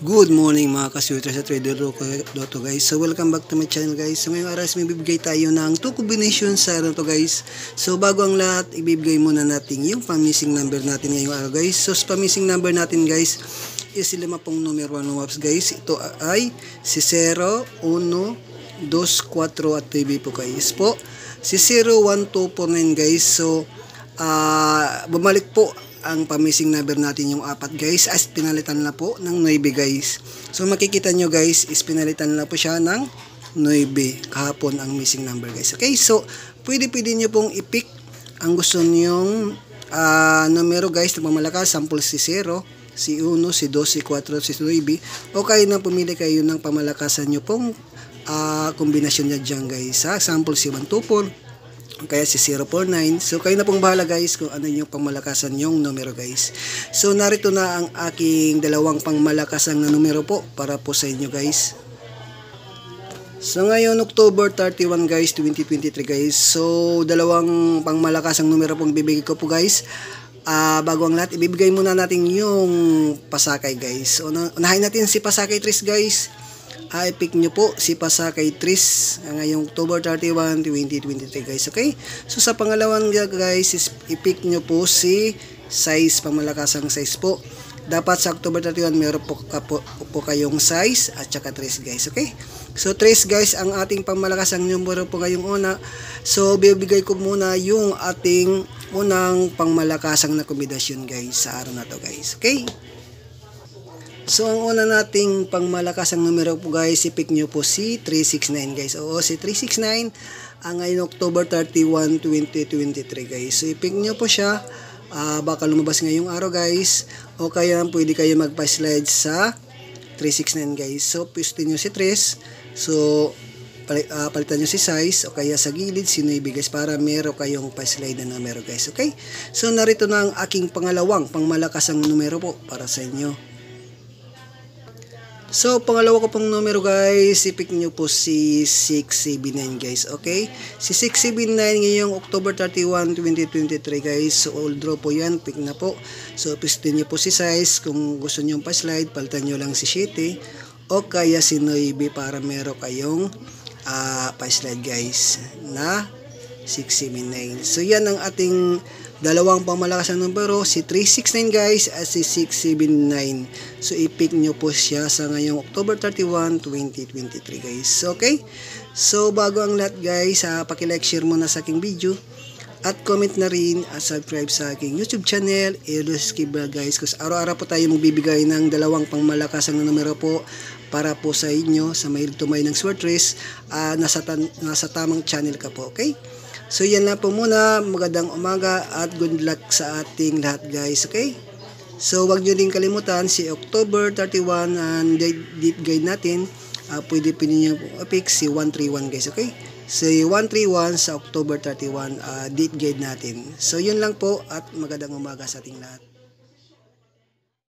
Good morning mga kaswiters at trader Dotto guys. So welcome back to my channel guys. So ngayong araw may bibigay tayo ng 2 combinations sa araw to guys. So bago ang lahat, ibibigay muna natin yung pang-missing number natin ngayong araw guys. So sa pang-missing number natin guys is 5 numero 1 waps guys. Ito ay si 0, 1, 2, 4 at 3 po guys po. Si 0, 1, 2, 4, 9 guys. So bumalik po ang pang-missing number natin yung 4 guys, as pinalitan na po ng 9 guys. So makikita nyo guys, is pinalitan na po siya ng 9 kahapon ang missing number guys. Okay, so pwede nyo pong i-pick ang gusto nyong numero guys na pamalakas. Sample si 0, si 1, si 2, si 4, si 9, o kayo na pumili kayo ng pamalakasan nyo pong kombinasyon niya dyan guys. Sample si 1, 2, 4, kaya si 049. So kayo na pong bahala guys kung ano yung pangmalakasan yung numero guys. So narito na ang aking dalawang pangmalakasan na numero po para po sa inyo guys. So ngayon October 31 guys 2023 guys. So dalawang pangmalakasang numero pong bibigay ko po guys. Bago ang lahat, ibibigay muna natin yung Pasakay guys. So unahin natin si Pasakay Tris guys. I-pick nyo po si Pasakay Tris ngayong October 31, 2023 guys. Okay? So sa pangalawang guys, i-pick nyo po si size, pamalakasang size po. Dapat sa October 31 meron po kayong size at saka 3 guys. Okay? So 3 guys ang ating pamalakasang numero po ngayong una. So bibigay ko muna yung ating unang pangmalakasang na kombinasyon guys sa araw na to guys. Okay? So ang una nating pangmalakasang numero po guys, i-pick nyo po si 369 guys. Oo, si 369 ang ngayon October 31, 2023 guys. So i-pick nyo po siya. Baka lumabas ngayong araw guys. O kaya pwede kayo magpa-slide sa 369 guys. So pistin nyo si 3. So palitan nyo si size o kaya sa gilid si 9 guys para meron kayong pa-slide na numero guys. Okay? So narito na ang aking pangalawang pangmalakasang numero po para sa inyo. So, pangalawa ko pong numero guys, i-pick nyo po si 679 guys, okay? Si 679 ngayong October 31, 2023 guys. So, all draw po yan, pick na po. So, pistin nyo po si size. Kung gusto nyo pa-slide, palitan nyo lang si 7 o kaya si 9 para meron kayong pa-slide guys na 679. So, yan ang ating dalawang pangmalakasang numero, si 369 guys at si 679. So i-pick nyo po siya sa ngayong October 31, 2023 guys. Okay? So bago ang lahat guys, paki-like, share muna sa aking video at comment na rin at subscribe sa aking YouTube channel, Eros Kibra guys. Kasi araw-araw po tayo magbibigay ng dalawang pangmalakasang na numero po para po sa inyo sa mahilig tumay ng sword race. Nasa tamang channel ka po, okay? So yan lang po muna, magandang umaga at good luck sa ating lahat guys, okay? So wag nyo din kalimutan si October 31 ang deep guide natin, pwede nyo pick si 131 guys, okay? Si 131 sa October 31 deep guide natin. So yun lang po at magandang umaga sa ating lahat.